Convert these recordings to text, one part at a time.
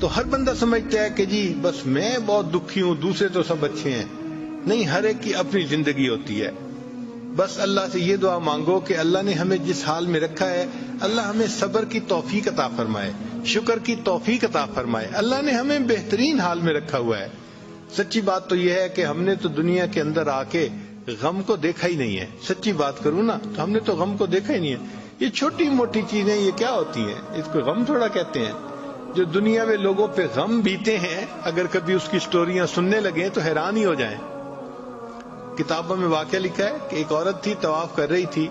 تو ہر بندہ سمجھتا ہے کہ جی بس میں بہت دکھی ہوں، دوسرے تو سب اچھے ہیں. نہیں، ہر ایک کی اپنی زندگی ہوتی ہے. بس اللہ سے یہ دعا مانگو کہ اللہ نے ہمیں جس حال میں رکھا ہے، اللہ ہمیں صبر کی توفیق عطا فرمائے، شکر کی توفیق عطا فرمائے. اللہ نے ہمیں بہترین حال میں رکھا ہوا ہے. سچی بات تو یہ ہے کہ ہم نے تو دنیا کے اندر آ کے غم کو دیکھا ہی نہیں ہے. سچی بات کروں نا تو ہم نے تو غم کو دیکھا ہی نہیں ہے. یہ چھوٹی موٹی چیزیں یہ کیا ہوتی ہیں، اس کو غم تھوڑا کہتے ہیں. جو دنیا میں لوگوں پہ غم بیتے ہیں، اگر کبھی اس کی سٹوریاں سننے لگیں تو حیران ہی ہو جائیں. کتابوں میں واقعہ لکھا ہے کہ ایک عورت تھی، طواف کر رہی تھی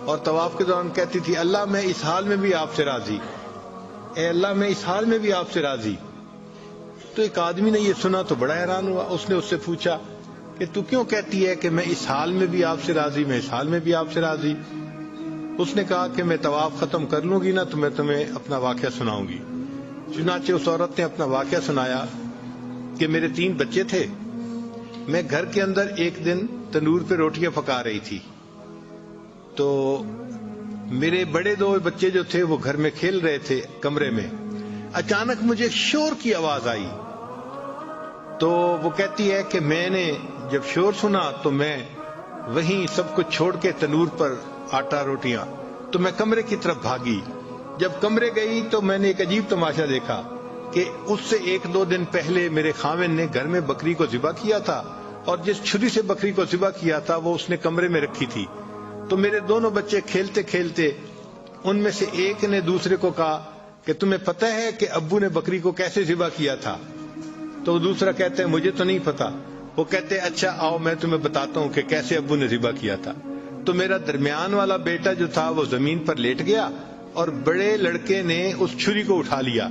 اور طواف کے دوران کہتی تھی اللہ میں اس حال میں بھی آپ سے راضی، اے اللہ میں اس حال میں بھی آپ سے راضی. تو ایک آدمی نے یہ سنا تو بڑا حیران ہوا. اس نے اس سے پوچھا کہ تو کیوں کہتی ہے کہ میں اس حال میں بھی آپ سے راضی، میں اس حال میں بھی آپ سے راضی؟ اس نے کہا کہ میں طواف ختم کر لوں گی نا تو میں تمہیں اپنا واقعہ سناؤں گی. چنانچہ اس عورت نے اپنا واقعہ سنایا کہ میرے 3 بچے تھے، میں گھر کے اندر ایک دن تندور پہ روٹیاں پکا رہی تھی تو میرے بڑے 2 بچے جو تھے وہ گھر میں کھیل رہے تھے کمرے میں. اچانک مجھے ایک شور کی آواز آئی تو وہ کہتی ہے کہ میں نے جب شور سنا تو میں وہیں سب کچھ چھوڑ کے تندور پر آٹا روٹیاں تو میں کمرے کی طرف بھاگی. جب کمرے گئی تو میں نے ایک عجیب تماشا دیکھا کہ اس سے 1-2 دن پہلے میرے خاوند نے گھر میں بکری کو ذبح کیا تھا اور جس چھری سے بکری کو ذبح کیا تھا وہ اس نے کمرے میں رکھی تھی. تو میرے دونوں بچے کھیلتے کھیلتے ان میں سے ایک نے دوسرے کو کہا کہ تمہیں پتہ ہے کہ ابو نے بکری کو کیسے ذبح کیا تھا؟ تو دوسرا کہتے ہیں مجھے تو نہیں پتا. وہ کہتے اچھا آؤ میں تمہیں بتاتا ہوں کہ کیسے ابو نے ذبح کیا تھا. تو میرا درمیان والا بیٹا جو تھا وہ زمین پر لیٹ گیا اور بڑے لڑکے نے اس چھری کو اٹھا لیا.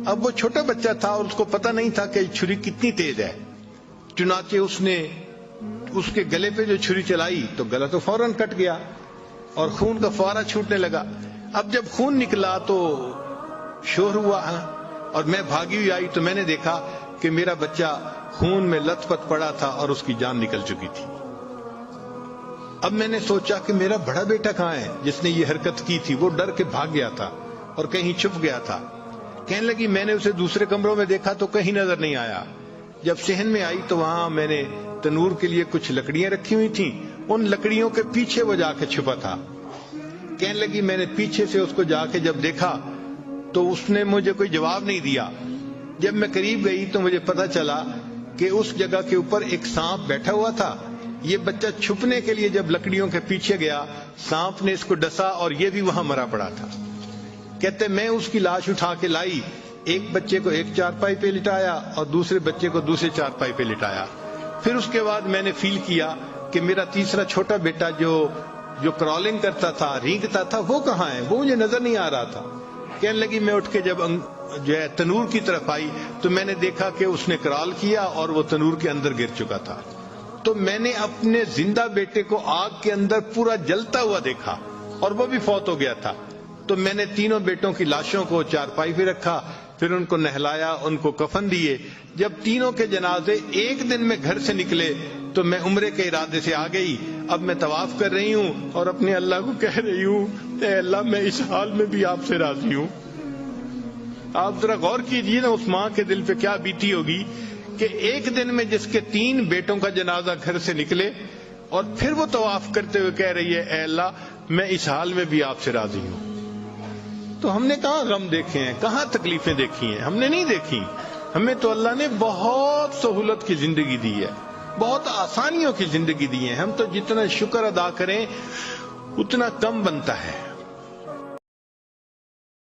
اب وہ چھوٹا بچہ تھا اور اس کو پتہ نہیں تھا کہ چھری کتنی تیز ہے. چنانچہ اس نے اس کے گلے پہ جو چھری چلائی تو گلا تو فوراً کٹ گیا اور خون کا فوارہ چھوٹنے لگا. اب جب خون نکلا تو شور ہوا اور میں بھاگی ہوئی آئی تو میں نے دیکھا کہ میرا بچہ خون میں لت پت پڑا تھا اور اس کی جان نکل چکی تھی. اب میں نے سوچا کہ میرا بڑا بیٹا کہاں ہے جس نے یہ حرکت کی تھی؟ وہ ڈر کے بھاگ گیا تھا اور کہیں چھپ گیا تھا. کہنے لگی میں نے اسے دوسرے کمروں میں دیکھا تو کہیں نظر نہیں آیا. جب صحن میں آئی تو وہاں میں نے تنور کے لیے کچھ لکڑیاں رکھی ہوئی تھیں، ان لکڑیوں کے پیچھے وہ جا کے چھپا تھا. کہنے لگی میں نے پیچھے سے اس کو جا کے جب دیکھا تو اس نے مجھے کوئی جواب نہیں دیا. جب میں قریب گئی تو مجھے پتا چلا کہ اس جگہ کے اوپر ایک سانپ بیٹھا ہوا تھا. یہ بچہ چھپنے کے لیے جب لکڑیوں کے پیچھے گیا سانپ نے اس کو ڈسا اور یہ بھی وہاں مرا پڑا تھا. کہتے میں اس کی لاش اٹھا کے لائی، ایک بچے کو ایک چارپائی پہ لٹایا اور دوسرے بچے کو دوسرے چارپائی پہ لٹایا. پھر اس کے بعد میں نے فیل کیا کہ میرا تیسرا چھوٹا بیٹا جو کرالنگ کرتا تھا، رینگتا تھا، وہ کہاں ہے؟ وہ مجھے نظر نہیں آ رہا تھا. کہنے لگی میں اٹھ کے جب جو ہے تنور کی طرف آئی تو میں نے دیکھا کہ اس نے کرال کیا اور وہ تنور کے اندر گر چکا تھا. تو میں نے اپنے زندہ بیٹے کو آگ کے اندر پورا جلتا ہوا دیکھا اور وہ بھی فوت ہو گیا تھا. تو میں نے تینوں بیٹوں کی لاشوں کو چارپائی پہ رکھا، پھر ان کو نہلایا، ان کو کفن دیے. جب تینوں کے جنازے ایک دن میں گھر سے نکلے تو میں عمرے کے ارادے سے آ گئی. اب میں طواف کر رہی ہوں اور اپنے اللہ کو کہہ رہی ہوں اے اللہ میں اس حال میں بھی آپ سے راضی ہوں. آپ ذرا غور کیجئے نا اس ماں کے دل پہ کیا بیتی ہوگی کہ ایک دن میں جس کے 3 بیٹوں کا جنازہ گھر سے نکلے اور پھر وہ طواف کرتے ہوئے کہہ رہی ہے اے اللہ میں اس حال میں بھی آپ سے راضی ہوں. تو ہم نے کہاں غم دیکھے ہیں، کہاں تکلیفیں دیکھی ہیں؟ ہم نے نہیں دیکھی. ہمیں تو اللہ نے بہت سہولت کی زندگی دی ہے، بہت آسانیوں کی زندگی دی ہے. ہم تو جتنا شکر ادا کریں اتنا کم بنتا ہے.